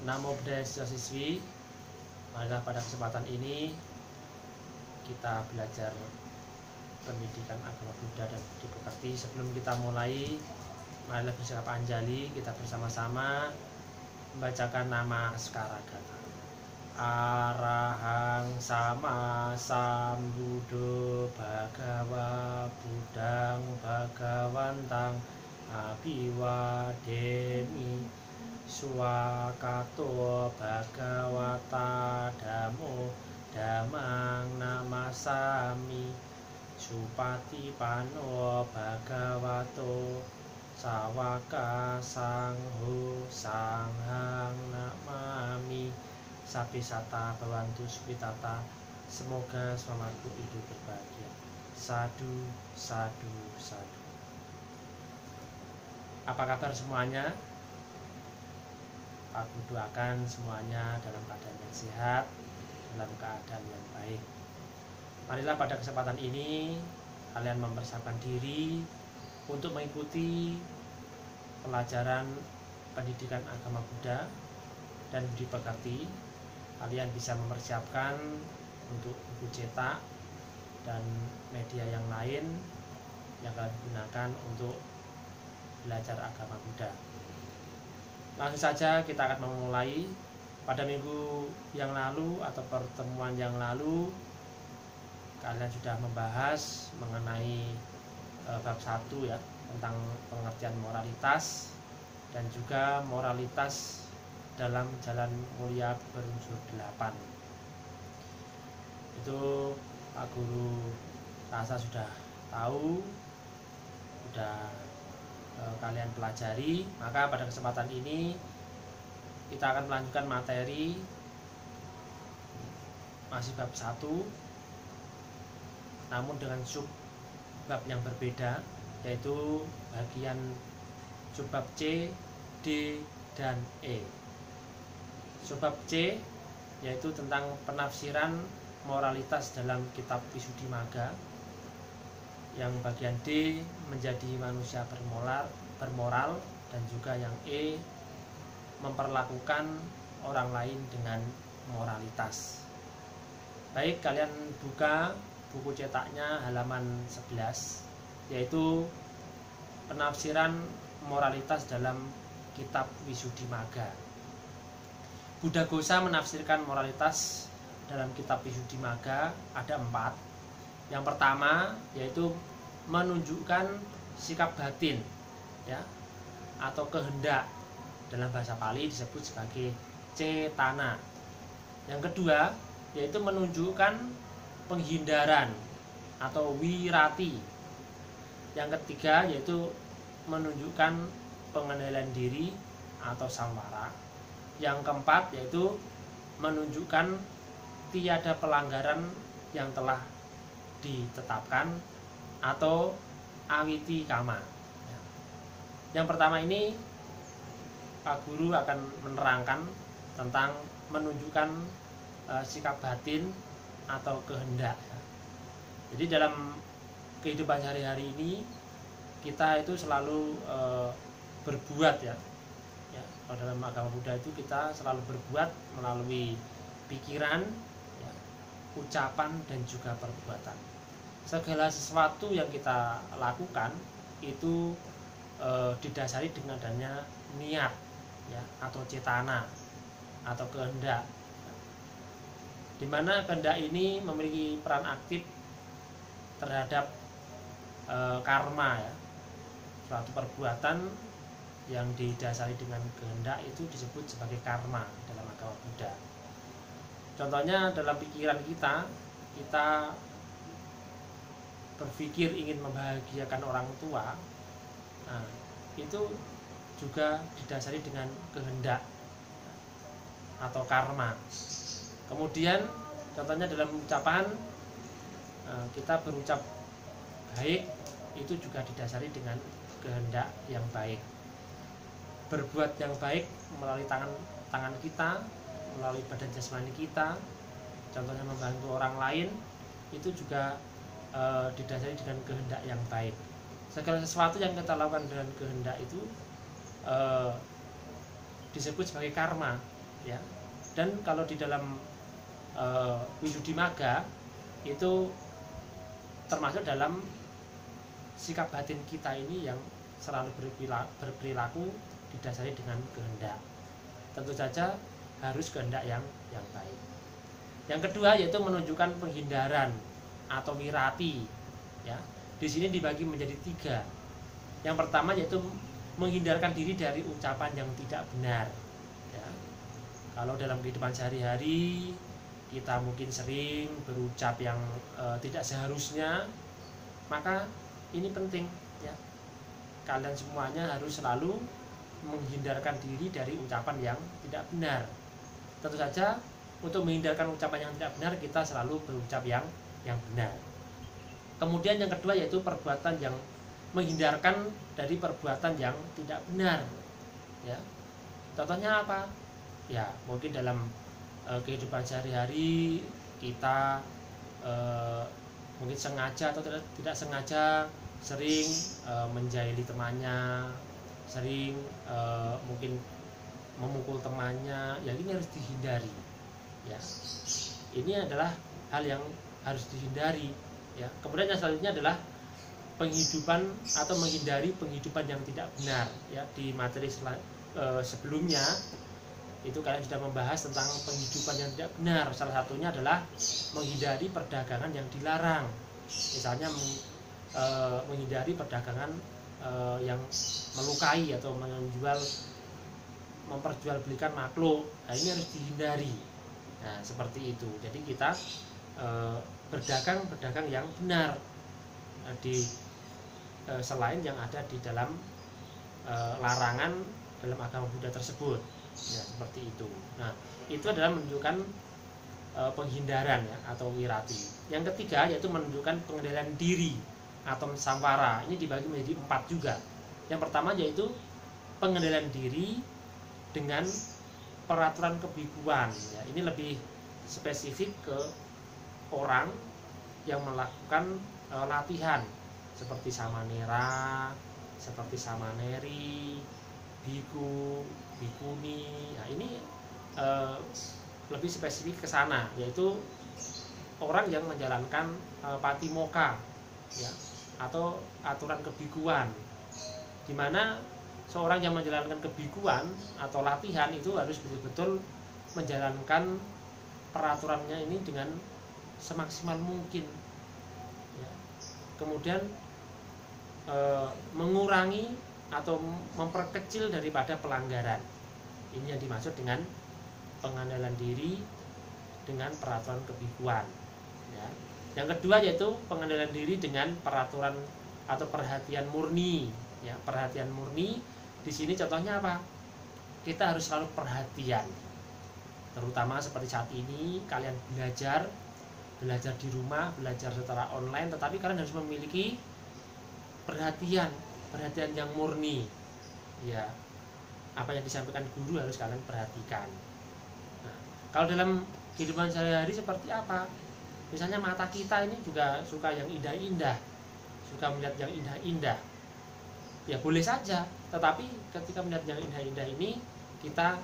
Namo Buddhaya siswa-siswi, marilah pada kesempatan ini kita belajar pendidikan agama Buddha dan budi pekerti. Sebelum kita mulai, marilah bersikap anjali, kita bersama-sama membacakan nama Askara Gata. Arahang sama sambuddho bhagava buddhang bhagawantang abiwademi swakato bhagawata dhammo dhammang namasami supatipano bhagavato sawaka sangho sanghang namami. Sapi sata bawantu supitata, semoga suamaku hidup berbahagia. Sadu, sadu, sadu. Apa kabar semuanya? Aku doakan semuanya dalam keadaan yang sehat, dalam keadaan yang baik. Marilah pada kesempatan ini kalian mempersiapkan diri untuk mengikuti pelajaran pendidikan agama Buddha dan budi pekerti. Kalian bisa mempersiapkan untuk buku cetak dan media yang lain yang kalian gunakan untuk belajar agama Buddha. Langsung saja kita akan memulai. Pada minggu yang lalu atau pertemuan yang lalu kalian sudah membahas mengenai bab 1 ya, tentang pengertian moralitas dan juga moralitas dalam jalan mulia berunsur 8. Itu Pak Guru rasa sudah tahu, sudah kalian pelajari. Maka pada kesempatan ini kita akan melanjutkan materi masih bab 1, namun dengan sub bab yang berbeda, yaitu bagian subbab C, D, dan E. Subbab C yaitu tentang penafsiran moralitas dalam kitab Visuddhimagga. Yang bagian D menjadi manusia bermoral, dan juga yang E memperlakukan orang lain dengan moralitas. Baik, kalian buka buku cetaknya halaman 11, yaitu penafsiran moralitas dalam kitab Visuddhimagga. Buddhaghosa menafsirkan moralitas dalam kitab Visuddhimagga ada 4. Yang pertama yaitu menunjukkan sikap batin ya, atau kehendak. Dalam bahasa Pali disebut sebagai cetana. Yang kedua yaitu menunjukkan penghindaran atau wirati. Yang ketiga yaitu menunjukkan pengendalian diri atau samvara. Yang keempat yaitu menunjukkan tiada pelanggaran yang telah ditetapkan atau awiti kama. Yang pertama ini Pak Guru akan menerangkan tentang menunjukkan sikap batin atau kehendak. Jadi dalam kehidupan sehari-hari ini kita itu selalu berbuat ya. Kalau dalam agama Buddha itu kita selalu berbuat melalui pikiran, ya, ucapan, dan juga perbuatan. Segala sesuatu yang kita lakukan itu didasari dengan adanya niat ya, atau cetana atau kehendak, di mana kehendak ini memiliki peran aktif terhadap karma ya. Suatu perbuatan yang didasari dengan kehendak itu disebut sebagai karma dalam agama Buddha. Contohnya dalam pikiran kita berpikir ingin membahagiakan orang tua, nah, itu juga didasari dengan kehendak atau karma. Kemudian contohnya dalam ucapan, kita berucap baik itu juga didasari dengan kehendak yang baik. Berbuat yang baik melalui tangan kita, melalui badan jasmani kita, contohnya membantu orang lain, itu juga didasari dengan kehendak yang baik. Segala sesuatu yang kita lakukan dengan kehendak itu disebut sebagai karma ya. Dan kalau di dalam Widudimaga itu termasuk dalam sikap batin kita ini yang selalu berperilaku didasari dengan kehendak. Tentu saja harus kehendak yang baik. Yang kedua yaitu menunjukkan penghindaran atau wirati, ya. Di sini dibagi menjadi 3. Yang pertama yaitu menghindarkan diri dari ucapan yang tidak benar, ya. Kalau dalam kehidupan sehari-hari kita mungkin sering berucap yang tidak seharusnya, maka ini penting, ya. Kalian semuanya harus selalu menghindarkan diri dari ucapan yang tidak benar. Tentu saja untuk menghindarkan ucapan yang tidak benar, kita selalu berucap yang benar. Kemudian yang kedua yaitu perbuatan yang menghindarkan dari perbuatan yang tidak benar, ya. Contohnya apa? Ya mungkin dalam kehidupan sehari-hari kita mungkin sengaja atau tidak sengaja sering menjahili temannya, sering mungkin memukul temannya, ya ini harus dihindari, ya. Ini adalah hal yang harus dihindari, ya. Kemudian yang selanjutnya adalah penghidupan atau menghindari penghidupan yang tidak benar, ya. Di materi sebelumnya itu kalian sudah membahas tentang penghidupan yang tidak benar. Salah satunya adalah menghindari perdagangan yang dilarang, misalnya menghindari perdagangan yang melukai atau memperjualbelikan makhluk. Nah, ini harus dihindari. Nah, seperti itu. Jadi kita berdagang yang benar di selain yang ada di dalam larangan dalam agama Buddha tersebut, ya, seperti itu. Nah, itu adalah menunjukkan penghindaran, ya, atau wirati. Yang ketiga yaitu menunjukkan pengendalian diri atau samvara. Ini dibagi menjadi 4 juga. Yang pertama yaitu pengendalian diri dengan peraturan kebikuan, ya. Ini lebih spesifik ke orang yang melakukan latihan seperti samanera, seperti samaneri, biku, bikuni. Nah, ini lebih spesifik ke sana, yaitu orang yang menjalankan patimokkha, ya, atau aturan kebikuan, di mana seorang yang menjalankan kebikuan atau latihan itu harus betul-betul menjalankan peraturannya ini dengan semaksimal mungkin, ya. Kemudian mengurangi atau memperkecil daripada pelanggaran. Ini yang dimaksud dengan pengendalian diri dengan peraturan kebikuan, ya. Yang kedua yaitu pengendalian diri dengan peraturan atau perhatian murni, ya. Perhatian murni di sini contohnya apa? Kita harus selalu perhatian, terutama seperti saat ini kalian belajar di rumah, belajar secara online, tetapi kalian harus memiliki perhatian yang murni, ya. Apa yang disampaikan guru harus kalian perhatikan. Nah, kalau dalam kehidupan sehari-hari seperti apa? Misalnya mata kita ini juga suka yang indah-indah, suka melihat yang indah-indah, ya boleh saja. Tetapi ketika melihat yang indah-indah ini kita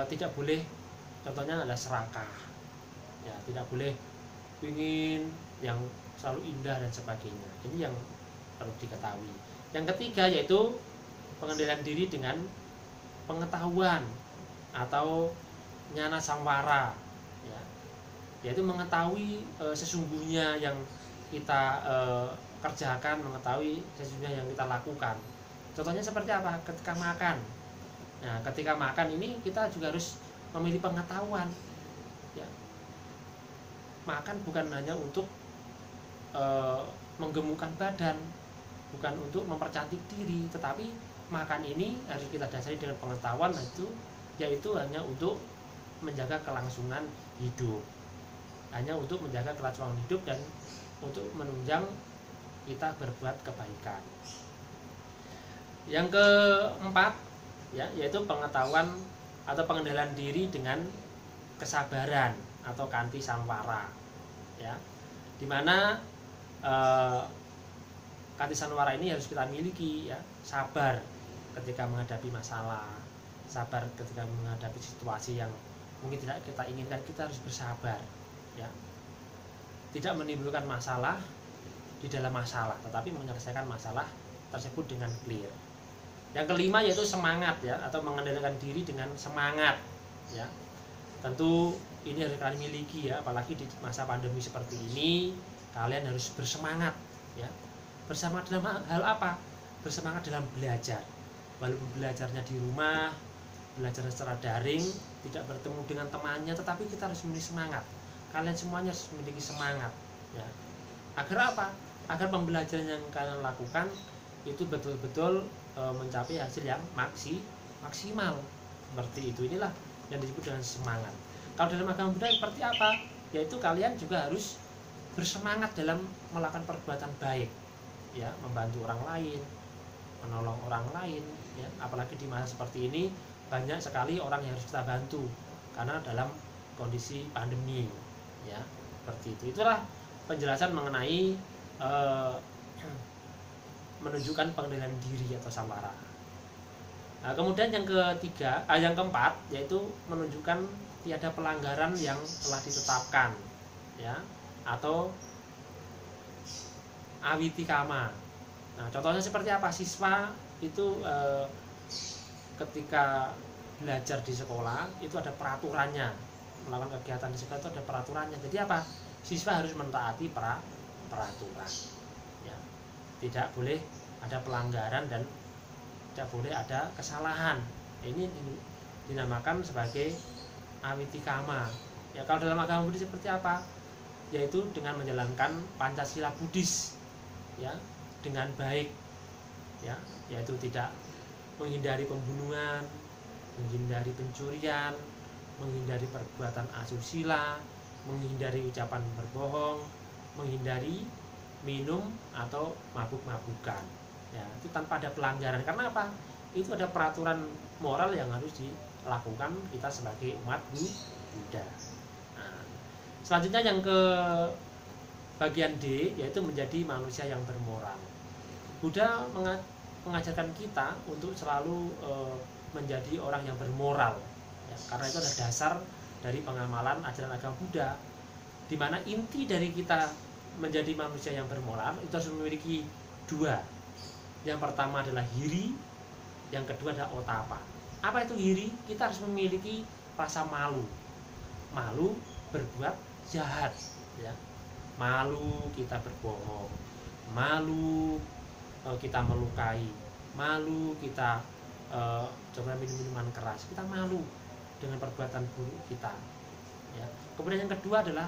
tidak boleh, contohnya adalah serakah, ya, tidak boleh ingin yang selalu indah dan sebagainya. Ini yang perlu diketahui. Yang ketiga yaitu pengendalian diri dengan pengetahuan atau nyana samvara, ya, yaitu mengetahui sesungguhnya yang kita kerjakan, mengetahui sesungguhnya yang kita lakukan. Contohnya seperti apa? Ketika makan. Nah, ketika makan ini kita juga harus memiliki pengetahuan, ya. Makan bukan hanya untuk menggemukkan badan, bukan untuk mempercantik diri, tetapi makan ini harus kita dasari dengan pengetahuan, yaitu hanya untuk menjaga kelangsungan hidup, hanya untuk menjaga kelangsungan hidup dan untuk menunjang kita berbuat kebaikan. Yang keempat, ya, yaitu pengetahuan atau pengendalian diri dengan kesabaran atau kanti samvara, ya, dimana kanti samvara ini harus kita miliki, ya. Sabar ketika menghadapi masalah, sabar ketika menghadapi situasi yang mungkin tidak kita inginkan. Kita harus bersabar, ya. Tidak menimbulkan masalah di dalam masalah, tetapi menyelesaikan masalah tersebut dengan clear. Yang kelima yaitu semangat, ya, atau mengendalikan diri dengan semangat, ya. Tentu ini harus kalian miliki, ya, apalagi di masa pandemi seperti ini. Kalian harus bersemangat, ya. Bersemangat dalam hal apa? Bersemangat dalam belajar. Walaupun belajarnya di rumah, belajar secara daring, tidak bertemu dengan temannya, tetapi kita harus memiliki semangat. Kalian semuanya harus memiliki semangat, ya. Agar apa? Agar pembelajaran yang kalian lakukan itu betul-betul mencapai hasil yang maksimal. Seperti itu, inilah yang disebut dengan semangat. Kalau dalam agama Buddha seperti apa? Yaitu kalian juga harus bersemangat dalam melakukan perbuatan baik, ya, membantu orang lain, menolong orang lain, ya. Apalagi di masa seperti ini banyak sekali orang yang harus kita bantu karena dalam kondisi pandemi, ya, seperti itu. Itulah penjelasan mengenai menunjukkan pengendalian diri atau samara. Nah, kemudian yang keempat yaitu menunjukkan tiada pelanggaran yang telah ditetapkan, ya, atau awitikama. Nah, contohnya seperti apa? Siswa itu ketika belajar di sekolah itu ada peraturannya, melakukan kegiatan di sekolah itu ada peraturannya. Jadi apa? Siswa harus mentaati peraturan, ya. Tidak boleh ada pelanggaran dan tidak boleh ada kesalahan. Ini dinamakan sebagai awitikama. Ya, kalau dalam agama Buddha seperti apa? Yaitu dengan menjalankan Pancasila Buddhis, ya, dengan baik, ya, yaitu tidak menghindari pembunuhan, menghindari pencurian, menghindari perbuatan asusila, menghindari ucapan berbohong, menghindari minum atau mabuk-mabukan, ya, itu tanpa ada pelanggaran. Karena apa? Itu ada peraturan moral yang harus dilakukan kita sebagai umat Buddha. Nah, selanjutnya yang ke bagian D yaitu menjadi manusia yang bermoral. Buddha mengajarkan kita untuk selalu menjadi orang yang bermoral, ya, karena itu adalah dasar dari pengamalan ajaran agama Buddha, di mana inti dari kita menjadi manusia yang bermoral itu harus memiliki dua. Yang pertama adalah hiri, yang kedua adalah otapa. Apa itu hiri? Kita harus memiliki rasa malu berbuat jahat, ya. Malu kita berbohong, malu kita melukai, malu kita coba minum-minuman keras, kita malu dengan perbuatan buruk kita, ya. Kemudian yang kedua adalah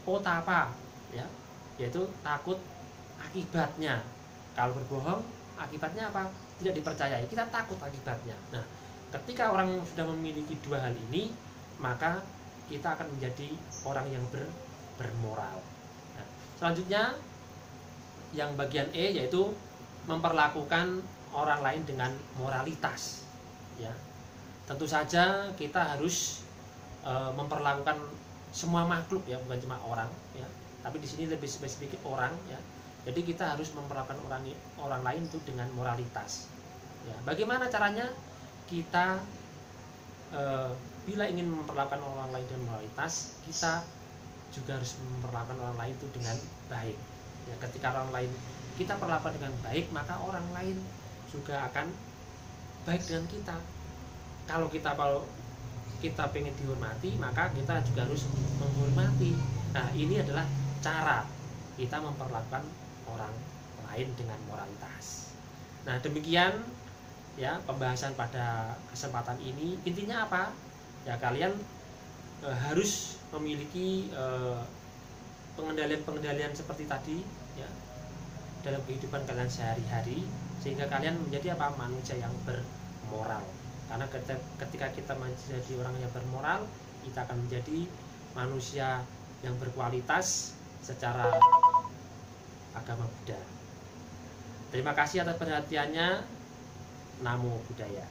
otapa, ya, yaitu takut akibatnya. Kalau berbohong akibatnya apa? Tidak dipercayai, kita takut akibatnya. Nah, ketika orang sudah memiliki dua hal ini, maka kita akan menjadi orang yang bermoral. Nah, selanjutnya yang bagian E yaitu memperlakukan orang lain dengan moralitas, ya. Tentu saja kita harus memperlakukan semua makhluk, ya, bukan cuma orang, ya, tapi di sini lebih spesifik orang, ya. Jadi kita harus memperlakukan orang lain itu dengan moralitas, ya. Bagaimana caranya? Kita bila ingin memperlakukan orang lain dengan moralitas, kita juga harus memperlakukan orang lain itu dengan baik, ya. Ketika orang lain kita perlakukan dengan baik, maka orang lain juga akan baik dengan kita. Kalau kita pengen dihormati, maka kita juga harus menghormati. Nah, ini adalah cara kita memperlakukan orang lain dengan moralitas. Nah, demikian, ya, pembahasan pada kesempatan ini. Intinya apa? Ya, kalian harus memiliki pengendalian seperti tadi, ya, dalam kehidupan kalian sehari-hari, sehingga kalian menjadi apa? Manusia yang bermoral. Karena ketika kita menjadi orang yang bermoral, kita akan menjadi manusia yang berkualitas secara agama Buddha. Terima kasih atas perhatiannya. Namo Buddhaya.